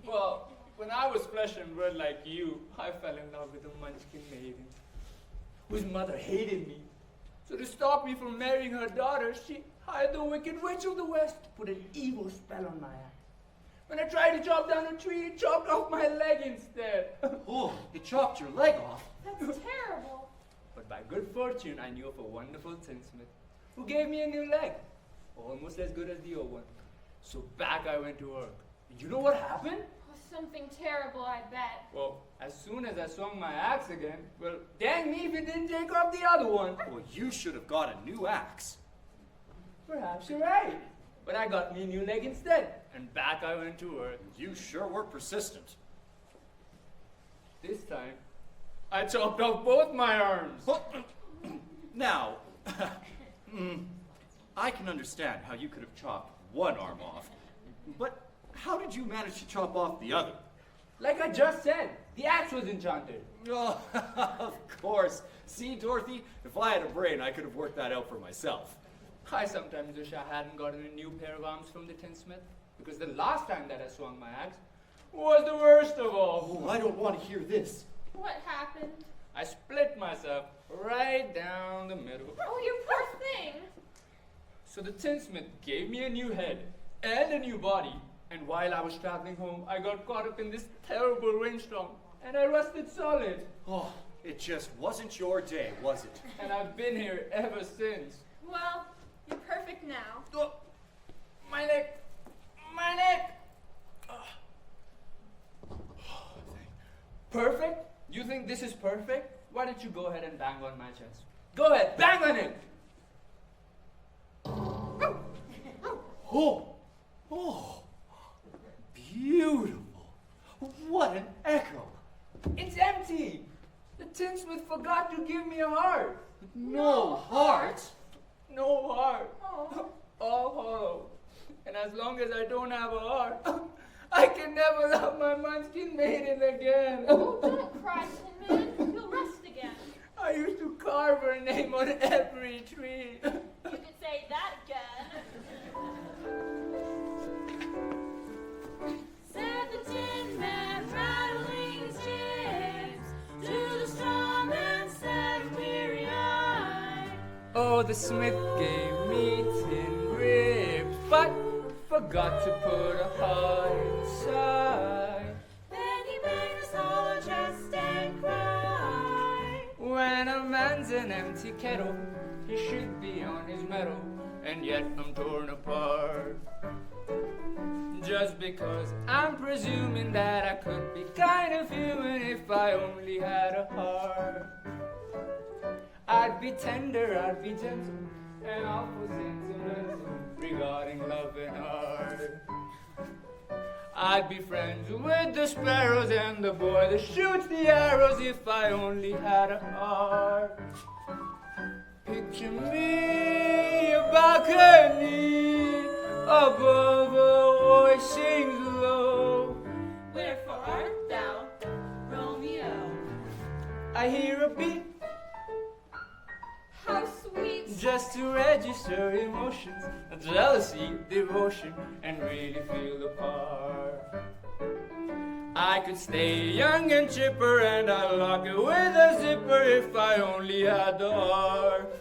Well, when I was flesh and blood like you, I fell in love with a Munchkin maiden whose mother hated me. So to stop me from marrying her daughter, she hired the Wicked Witch of the West to put an evil spell on my eye. When I tried to chop down a tree, it chopped off my leg instead. Oh, it chopped your leg off. That's terrible. But by good fortune, I knew of a wonderful tinsmith who gave me a new leg, almost as good as the old one. So back I went to work. You know what happened? Oh, something terrible, I bet. Well, as soon as I swung my axe again, well, dang me if it didn't take off the other one. Well, you should have got a new axe. Perhaps you're right. But I got me a new leg instead, and back I went to work. You sure were persistent. This time, I chopped off both my arms. Now, I can understand how you could have chopped one arm off, but how did you manage to chop off the other? Like I just said, the axe was enchanted. Oh, of course. See, Dorothy, if I had a brain, I could have worked that out for myself. I sometimes wish I hadn't gotten a new pair of arms from the tinsmith, because the last time that I swung my axe was the worst of all. Oh, I don't want to hear this. What happened? I split myself right down the middle. Oh, you poor thing. So the tinsmith gave me a new head and a new body, and while I was traveling home, I got caught up in this terrible rainstorm, and I rusted solid. Oh, it just wasn't your day, was it? And I've been here ever since. Well, you're perfect now. Oh, my neck! My neck! Perfect? You think this is perfect? Why don't you go ahead and bang on my chest? Go ahead, bang on it! Oh, oh, beautiful. What an echo. It's empty! The tinsmith forgot to give me a heart. No heart? No heart. Oh. All hollow. And as long as I don't have a heart, I can never love my munchkin maiden again. Oh, don't cry, Tin Man. You'll rest again. I used to carve her name on every tree. You could say that again. Said the Tin Man, rattling his chips, to the straw man said weary-eyed. Oh, the smith gave me tin ribs, but forgot to put a heart inside. Then he made us hollow chest and cried. When a man's an empty kettle, he should be on his mettle, and yet I'm torn apart. Just because I'm presuming that I could be kind of human if I only had a heart. I'd be tender, I'd be gentle, and awful sentimental regarding love and art. I'd be friends with the sparrows and the boy that shoots the arrows if I only had a heart. Picture me a balcony above a voice sings low. Wherefore art thou, Romeo? I hear a beat How sweet. just to register emotions, jealousy, devotion, and really feel the part. I could stay young and chipper, and I'd lock it with a zipper if I only had the heart.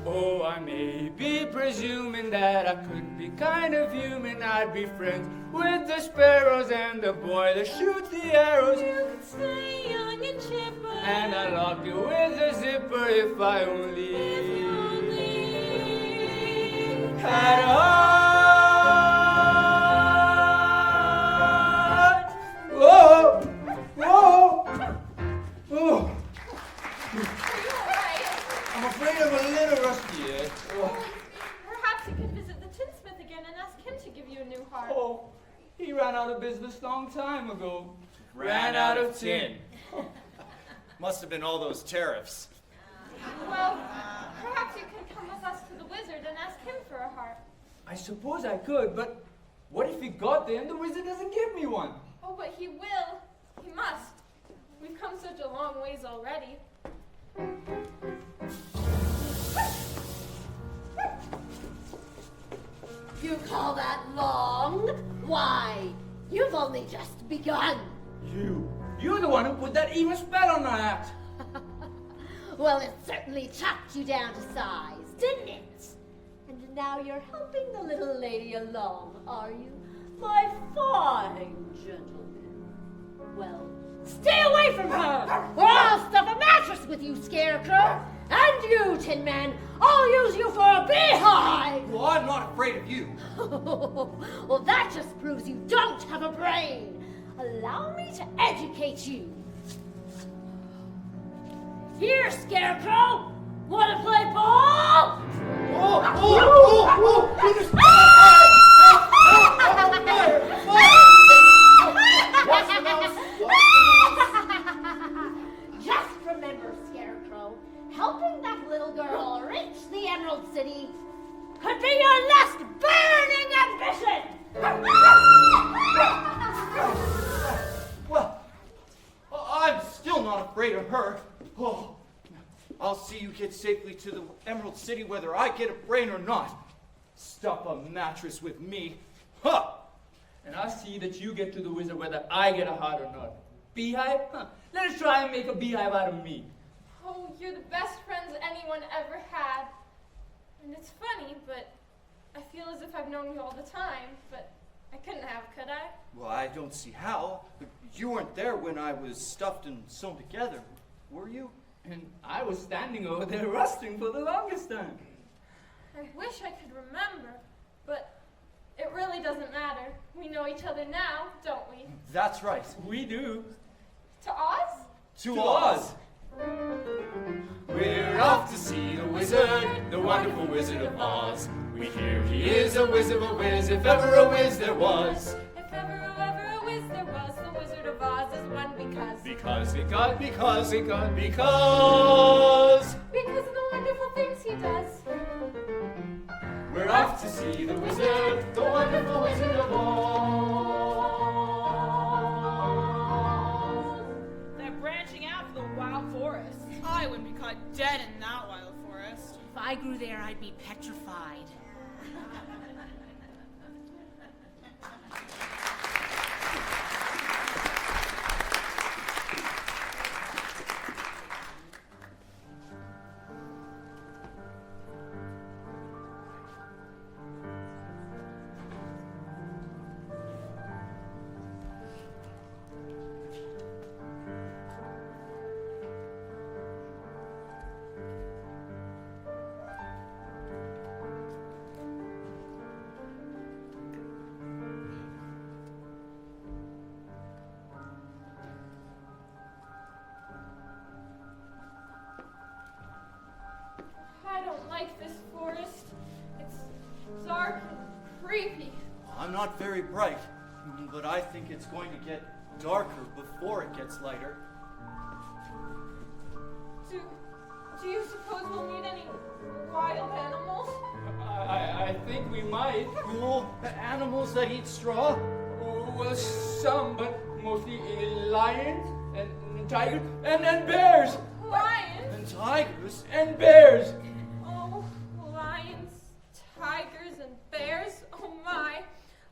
Oh, I may be presuming that I could be kind of human. I'd be friends with the sparrows and the boy that shoots the arrows. You could stay young and chipper, And I'd lock it with a zipper if I only had a heart. Whoa! Whoa! Oh! I'm afraid I'm a little rusty yet. Perhaps you could visit the tinsmith again and ask him to give you a new heart. Oh, he ran out of business long time ago. Ran out of tin. Must have been all those tariffs. Well, perhaps you can come with us to the wizard and ask him for a heart. I suppose I could, but what if he got there and the wizard doesn't give me one? Oh, but he will. He must. We've come such a long ways already. You call that long? Why, you've only just begun. You're the one who put that evil spell on my act. Well, it certainly chopped you down to size, didn't it? And now you're helping the little lady along, are you? my fine gentlemen. Well, stay away from her, or I'll stuff a mattress with you, Scarecrow. And you, Tin Man, I'll use you for a beehive. Well, I'm not afraid of you. Well, that just proves you don't have a brain. Allow me to educate you. Here, Scarecrow. Want to play ball? Just remember, Scarecrow, helping that little girl reach the Emerald City could be your last burning ambition! Well, I'm still not afraid of her. Oh, I'll see you get safely to the Emerald City whether I get a brain or not. Stuff a mattress with me. Huh! And I'll see that you get to the wizard whether I get a heart or not. Beehive? Huh. Let us try and make a beehive out of me. Oh, you're the best friends anyone ever had. And it's funny, but I feel as if I've known you all the time, but I couldn't have, could I? Well, I don't see how. You weren't there when I was stuffed and sewn together, were you? And I was standing over there rusting for the longest time. I wish I could remember, but it really doesn't matter. We know each other now, don't we? That's right. We do. To Oz? To Oz! We're off to see the wizard, the wonderful Wizard of Oz. We hear he is a whiz of a whiz, if ever a whiz there was. If ever a whiz there was, the Wizard of Oz is one because Because of the wonderful things he does. We're off to see the wizard, the wonderful Wizard of Oz. They're branching out for the wild forest. I wouldn't be caught dead in that wild forest. If I grew there, I'd be petrified. I don't like this forest. It's dark and creepy. I'm not very bright, but I think it's going to get darker before it gets lighter. Do you suppose we'll meet any wild animals? I think we might. Cool animals that eat straw? Well, some, but mostly lions and tigers and bears. Lions? And tigers? And bears. Oh, lions, tigers, and bears. Oh my.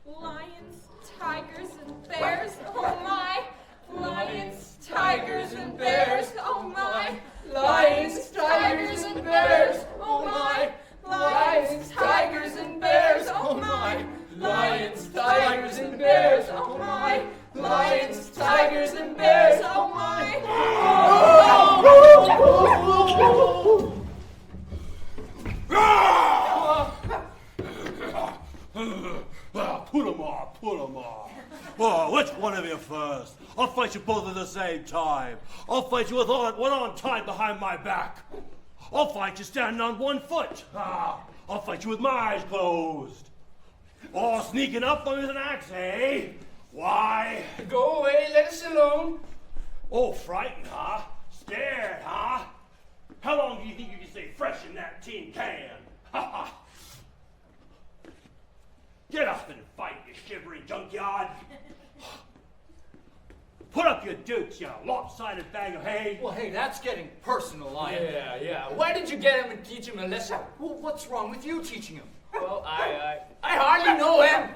Lions, tigers, and bears. Oh my. Lions, tigers, and bears. Oh my. Lions, tigers, and bears. Oh my. Lions, tigers, and bears. Oh my. Lions, tigers, and bears. Oh my. Lions, tigers, and bears. Oh my. Put 'em off, put 'em off. Oh, which one of you first? I'll fight you both at the same time. I'll fight you with one arm tied behind my back. I'll fight you standing on one foot. I'll fight you with my eyes closed. Or sneaking up on me with an axe, eh? Why? Go away, let us alone. Oh, frightened, huh? Scared, huh? How long do you think you can stay fresh in that tin can? Ha ha! Get up and fight, you shivering junkyard! Put up your dukes, you lopsided bag of hay! Well, hey, that's getting personal, Lion. Yeah. Why didn't you get him and teach him a lesson? Well, what's wrong with you teaching him? Well, I hardly know him.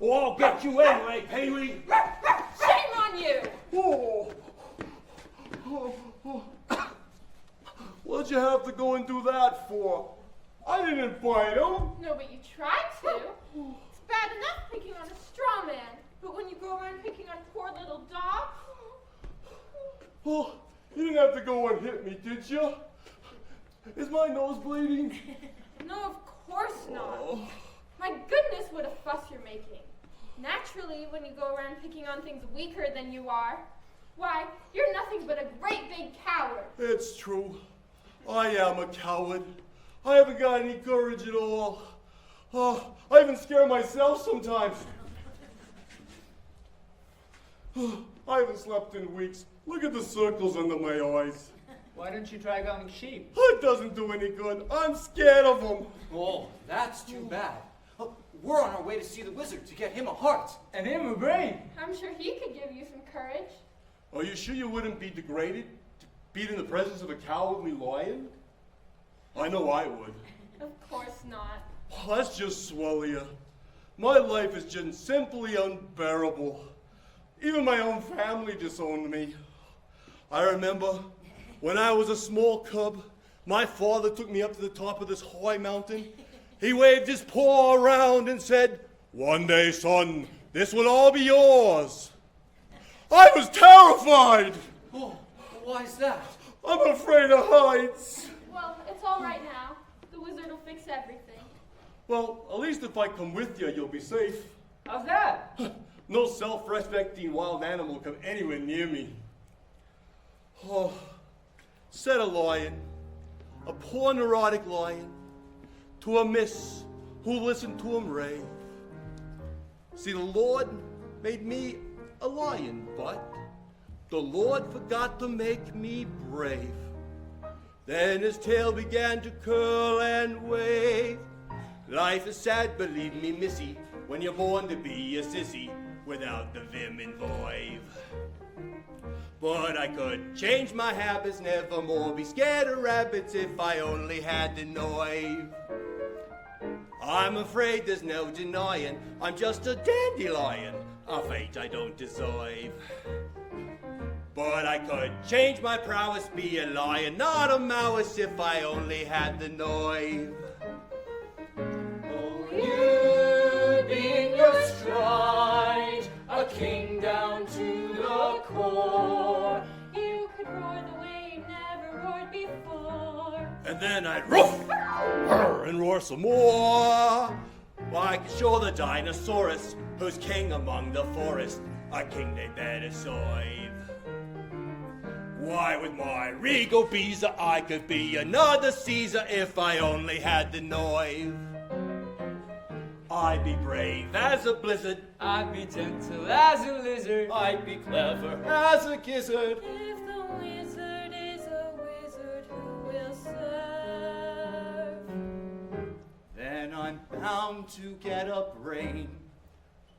Oh, I'll get you anyway, Pee-wee! Shame on you! What'd you have to go and do that for? I didn't invite him. No, but you tried to. bad enough picking on a straw man, but when you go around picking on poor little dogs... Oh, you didn't have to go and hit me, did you? Is my nose bleeding? No, of course not. My goodness, what a fuss you're making. Naturally, when you go around picking on things weaker than you are, why, you're nothing but a great big coward. It's true. I am a coward. I haven't got any courage at all. Oh, I even scare myself sometimes. I haven't slept in weeks. Look at the circles under my eyes. Why don't you try counting sheep? It doesn't do any good. I'm scared of them. Oh, that's too bad. Oh, we're on our way to see the wizard to get him a heart. And him a brain. I'm sure he could give you some courage. Are you sure you wouldn't be degraded to beat in the presence of a cowardly lion? I know I would. Of course not. Oh, that's just swell you. My life is just simply unbearable. Even my own family disowned me. I remember when I was a small cub, my father took me up to the top of this high mountain. He waved his paw around and said, "One day, son, this will all be yours." I was terrified. Oh, why's that? I'm afraid of heights. Well, it's all right now. The wizard will fix everything. Well, at least if I come with you, you'll be safe. How's that? No self-respecting wild animal will come anywhere near me. Oh, said a lion, a poor neurotic lion, to a miss who listened to him rave. See, the Lord made me a lion, but the Lord forgot to make me brave. Then his tail began to curl and wave. Life is sad, believe me, missy, when you're born to be a sissy without the vim and voive. But I could change my habits, never more be scared of rabbits if I only had the nerve. I'm afraid there's no denying I'm just a dandelion, a fate I don't deserve. But I could change my prowess, be a lion, not a mouse, if I only had the nerve. Oh, you being your stride, a king down to the core. You could roar the way you never roared before. And then I'd roof and roar some more. Well, I could show the Dinosaurus, who's king among the forest, a king they better serve. Why, with my regal Pisa, I could be another Caesar if I only had the nerve. I'd be brave as a blizzard. I'd be gentle as a lizard. I'd be clever as a gizzard. If the wizard is a wizard, who will serve? Then I'm bound to get a brain,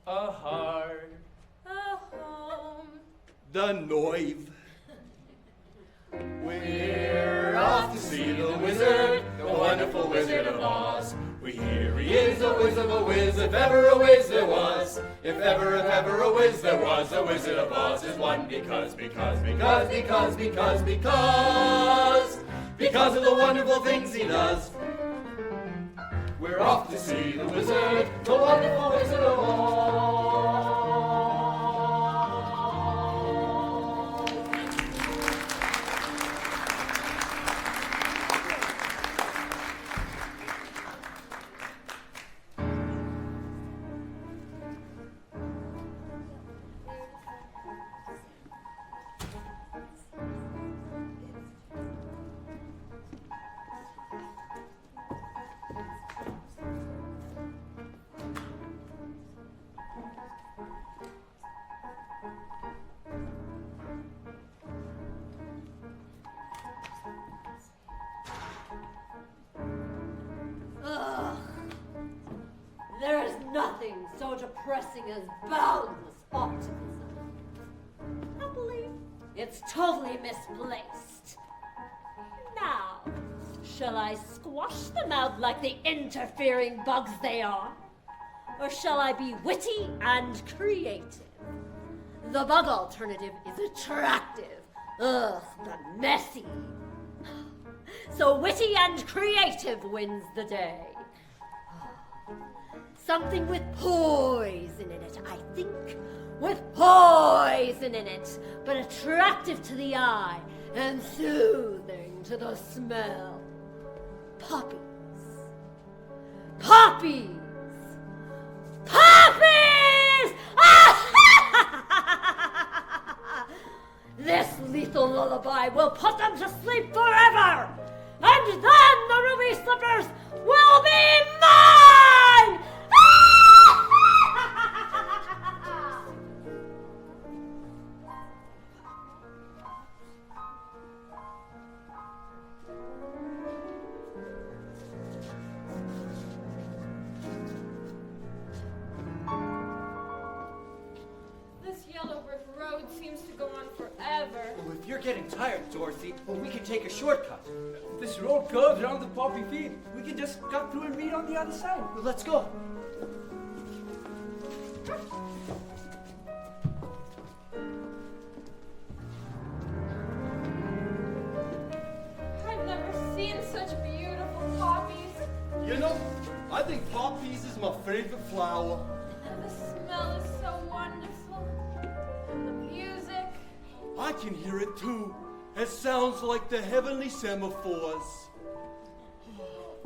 a heart, a home, the nerve. We're off to see the wizard, the wonderful Wizard of Oz. We hear he is a whiz of a whiz, if ever a whiz there was. If ever a whiz there was, the Wizard of Oz is one because of the wonderful things he does. We're off to see the wizard, the wonderful Wizard of Oz. Ugh. There is nothing so depressing as boundless optimism. Happily, it's totally misplaced. Now, shall I squash them out like the interfering bugs they are? Or shall I be witty and creative? The bug alternative is attractive. Ugh, but messy. So witty and creative wins the day. Something with poison in it, I think. With poison in it, but attractive to the eye and soothing to the smell. Poppies. Poppies! Poppies! This lethal lullaby will put them to sleep forever! And then the ruby slippers will be mine! This yellow brick road seems to go on forever. Well, if you're getting tired, Dorothy, well, we can take a shortcut. This road curves around the poppy field. We can just cut through and meet on the other side. Well, let's go. I've never seen such beautiful poppies. You know, I think poppies is my favorite flower. And the smell is so wonderful. And the music. I can hear it too. It sounds like the heavenly semaphores. Oh,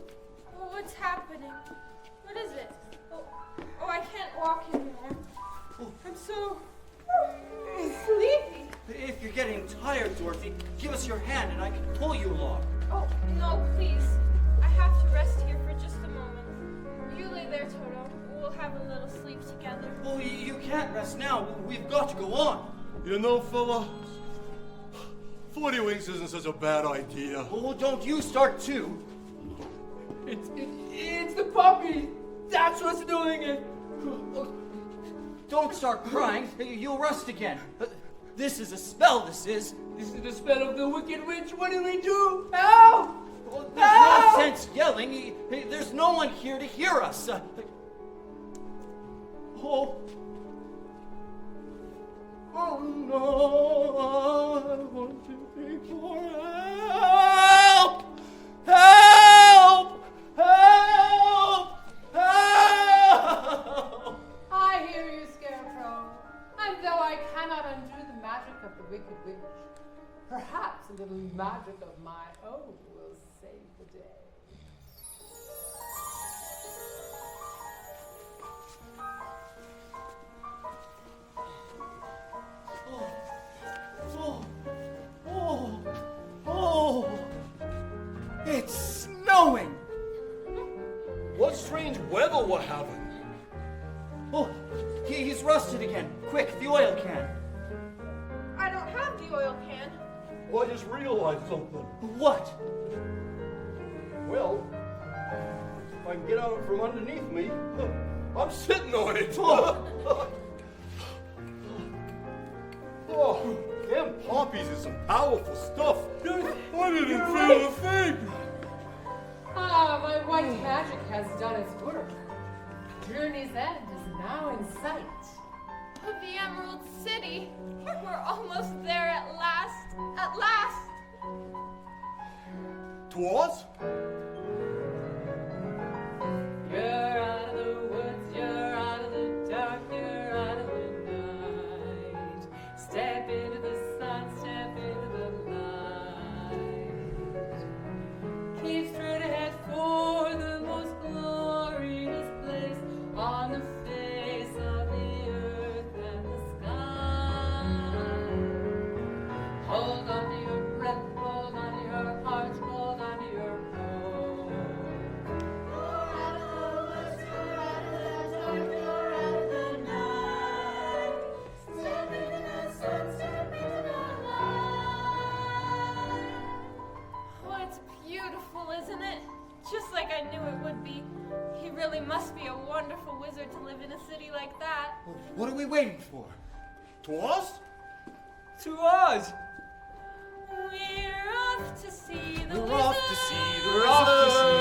what's happening? What is it? Oh, I can't walk anymore. I'm so sleepy. If you're getting tired, Dorothy, give us your hand and I can pull you along. Oh, no, please. I have to rest here for just a moment. You lay there, Toto. We'll have a little sleep together. Well, you can't rest now. We've got to go on. You know, fella, 40 Winks isn't such a bad idea. Well, don't you start too. It's the puppy. That's what's doing it. Don't start crying. You'll rust again. This is a spell, this is. This is the spell of the Wicked Witch. What do we do? Help! Well, there's no sense yelling. There's no one here to hear us. Oh no, I want to beg for help! Help! Help! Help! I hear you, Scarecrow. And though I cannot undo the magic of the Wicked Witch, perhaps a little magic of my own will save the day. It's snowing! What strange weather we're having. Oh, he's rusted again. Quick, the oil can. I don't have the oil can. Well, I just realized something. What? Well, if I can get out from underneath me, I'm sitting on it. Oh, them poppies is some powerful stuff. I didn't feel a thing. Ah, my white magic has done its work. Journey's end is now in sight. The Emerald City. We're almost there at last. At last. Twas? You're out of the woods, you're out of the dark, you're out of the night. Step into the sun, step into the light. Keep straight ahead for the most glorious place on the face of the earth and the sky. Hold on to your breath, hold on to your heart, hold on to your hope. You're out of the woods, you're out of the dark, you're out of the night. Step into the sun, step into the light. Oh, it's beautiful, isn't it? Just like I knew it would be. He really must be a wonderful wizard to live in a city like that. What are we waiting for? Twas? To us. We're off to see the We're wizard. off to see the wizard.